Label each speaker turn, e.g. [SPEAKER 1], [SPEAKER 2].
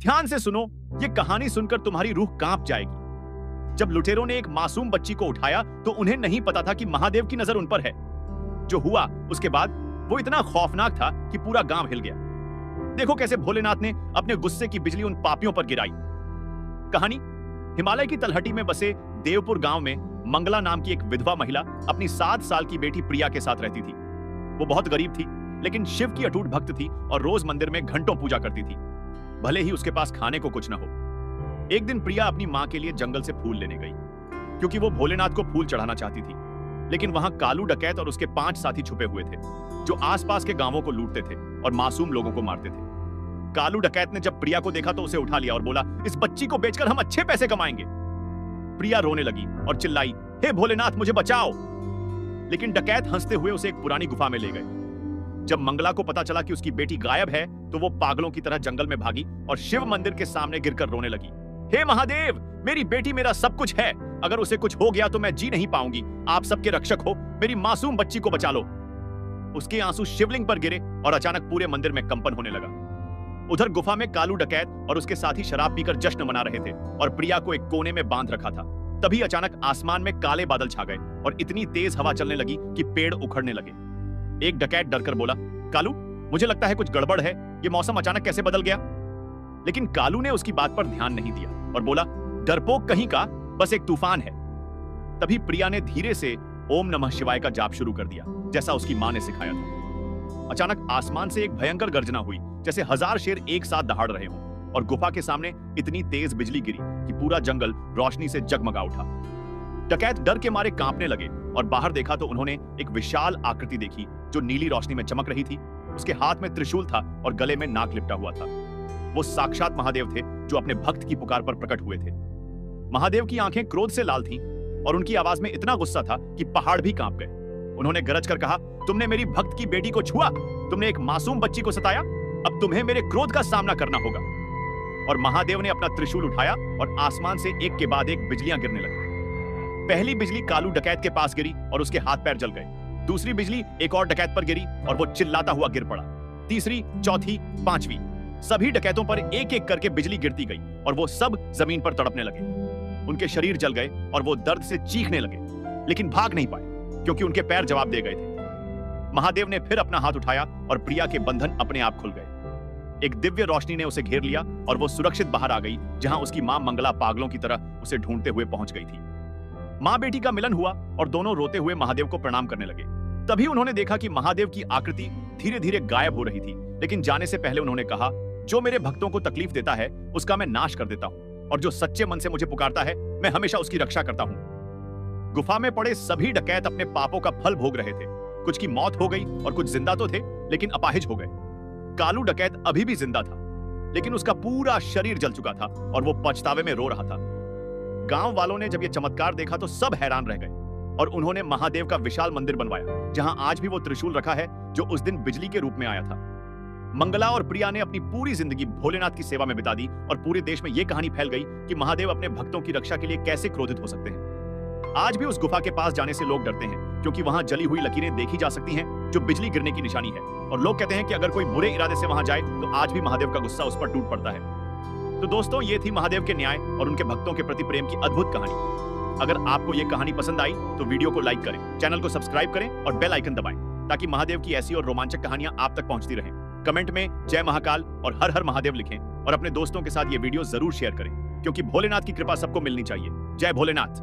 [SPEAKER 1] ध्यान से सुनो, ये कहानी सुनकर तुम्हारी रूह कांप जाएगी। जब लुटेरों ने एक मासूम बच्ची को उठाया तो उन्हें नहीं पता था कि महादेव की नजर उन पर है। जो हुआ उसके बाद वो इतना खौफनाक था कि पूरा गांव हिल गया। देखो कैसे भोलेनाथ ने अपने गुस्से की बिजली उन पापियों पर गिराई। कहानी हिमालय की तलहटी में बसे देवपुर गांव में मंगला नाम की एक विधवा महिला अपनी 7 साल की बेटी प्रिया के साथ रहती थी। वो बहुत गरीब थी, लेकिन शिव की अटूट भक्त थी और रोज मंदिर में घंटों पूजा करती थी, भले ही उसके पास खाने को कुछ न हो। एक दिन प्रिया अपनी मां के लिए जंगल से फूल लेने गई, क्योंकि वो भोलेनाथ को फूल चढ़ाना चाहती थी। लेकिन वहां कालू डकैत और उसके 5 साथी छुपे हुए थे, जो आसपास के गांवों को लूटते थे और मासूम लोगों को मारते थे। कालू डकैत ने जब प्रिया को देखा तो उसे उठा लिया और बोला, इस बच्ची को बेचकर हम अच्छे पैसे कमाएंगे। प्रिया रोने लगी और चिल्लाई, हे भोलेनाथ मुझे बचाओ। लेकिन डकैत हंसते हुए उसे एक पुरानी गुफा में ले गए। जब मंगला को पता चला कि उसकी बेटी गायब है तो वो पागलों की तरह जंगल में भागी और शिव मंदिर के सामने गिरकर रोने लगी। हे महादेव, मेरी बेटी मेरा सब कुछ है, अगर उसे कुछ हो गया तो मैं जी नहीं पाऊंगी। आप सबके रक्षक हो, मेरी मासूम बच्ची को बचा लो। उसके आंसू शिवलिंग पर गिरे और अचानक पूरे मंदिर में कंपन होने लगा। उधर गुफा में कालू डकैत और उसके साथी शराब पीकर जश्न मना रहे थे और प्रिया को एक कोने में बांध रखा था। तभी अचानक आसमान में काले बादल छा गए और इतनी तेज हवा चलने लगी कि पेड़ उखड़ने लगे। एक डकैत डरकर बोला, कालू मुझे लगता है कुछ गड़बड़ है, ये मौसम अचानक कैसे बदल गया। लेकिन कालू ने उसकी बात पर ध्यान नहीं दिया और बोला, डरपोक कहीं का, बस एक तूफान है। तभी प्रिया ने धीरे से ओम नमः शिवाय का जाप शुरू कर दिया, जैसा उसकी मां ने सिखाया था। अचानक आसमान से एक भयंकर गर्जना हुई, जैसे 1000 शेर एक साथ दहाड़ रहे हों, और गुफा के सामने इतनी तेज बिजली गिरी कि पूरा जंगल रोशनी से जगमगा उठा। डकैत डर के मारे कांपने लगे और बाहर देखा तो उन्होंने एक विशाल आकृति देखी जो नीली रोशनी में चमक रही थी। उसके हाथ में त्रिशूल था और गले में नाग लिपटा हुआ था। वो साक्षात महादेव थे जो अपने भक्त की पुकार पर प्रकट हुए थे। महादेव की आंखें क्रोध से लाल थीं और उनकी आवाज में इतना गुस्सा था कि पहाड़ भी कांप गए। उन्होंने गरज कर कहा, तुमने मेरी भक्त की बेटी को छुआ, तुमने एक मासूम बच्ची को सताया, अब तुम्हें मेरे क्रोध का सामना करना होगा। और महादेव ने अपना त्रिशूल उठाया और आसमान से एक के बाद एक बिजलियां गिरने लगी। पहली बिजली कालू डकैत के पास गिरी और उसके हाथ पैर जल गए। दूसरी बिजली एक और डकैत पर गिरी और वो चिल्लाता हुआ गिर पड़ा। तीसरी, चौथी, 5वीं, सभी डकैतों पर एक एक करके बिजली गिरती गई और वो सब जमीन पर तड़पने लगे। उनके शरीर जल गए और वो दर्द से चीखने लगे, लेकिन भाग नहीं पाए क्योंकि उनके पैर जवाब दे गए थे। महादेव ने फिर अपना हाथ उठाया और प्रिया के बंधन अपने आप खुल गए। एक दिव्य रोशनी ने उसे घेर लिया और वो सुरक्षित बाहर आ गई, जहां उसकी मां मंगला पागलों की तरह उसे ढूंढते हुए पहुंच गई थी। मां बेटी का मिलन हुआ और दोनों रोते हुए महादेव को प्रणाम करने लगे। तभी उन्होंने देखा कि महादेव की आकृति धीरे धीरे गायब हो रही थी, लेकिन जाने से पहले उन्होंने कहा, जो मेरे भक्तों को तकलीफ देता है उसका मैं नाश कर देता हूं, और जो सच्चे मन से मुझे पुकारता है मैं हमेशा उसकी रक्षा करता हूं। गुफा में पड़े सभी डकैत अपने पापों का फल भोग रहे थे। कुछ की मौत हो गई और कुछ जिंदा तो थे, लेकिन अपाहिज हो गए। कालू डकैत अभी भी जिंदा था, लेकिन उसका पूरा शरीर जल चुका था और वो पछतावे में रो रहा था। गांव वालों ने जब ये चमत्कार देखा तो सब हैरान रह गए और उन्होंने महादेव का विशाल मंदिर बनवाया, जहां आज भी वो त्रिशूल रखा है जो उस दिन बिजली के रूप में आया था। मंगला और प्रिया ने अपनी पूरी जिंदगी भोलेनाथ की सेवा में बिता दी और पूरे देश में यह कहानी फैल गई कि महादेव अपने भक्तों की रक्षा के लिए कैसे क्रोधित हो सकते हैं। आज भी उस गुफा के पास जाने से लोग डरते हैं, क्योंकि वहां जली हुई लकीरें देखी जा सकती हैं जो बिजली गिरने की निशानी है, और लोग कहते हैं कि अगर कोई बुरे इरादे से वहां जाए तो आज भी महादेव का गुस्सा उस पर टूट पड़ता है। तो दोस्तों, ये थी महादेव के न्याय और उनके भक्तों के प्रति प्रेम की अद्भुत कहानी। अगर आपको ये कहानी पसंद आई तो वीडियो को लाइक करें, चैनल को सब्सक्राइब करें और बेल आइकन दबाएं, ताकि महादेव की ऐसी और रोमांचक कहानियां आप तक पहुंचती रहें। कमेंट में जय महाकाल और हर हर महादेव लिखें और अपने दोस्तों के साथ ये वीडियो जरूर शेयर करें, क्योंकि भोलेनाथ की कृपा सबको मिलनी चाहिए। जय भोलेनाथ।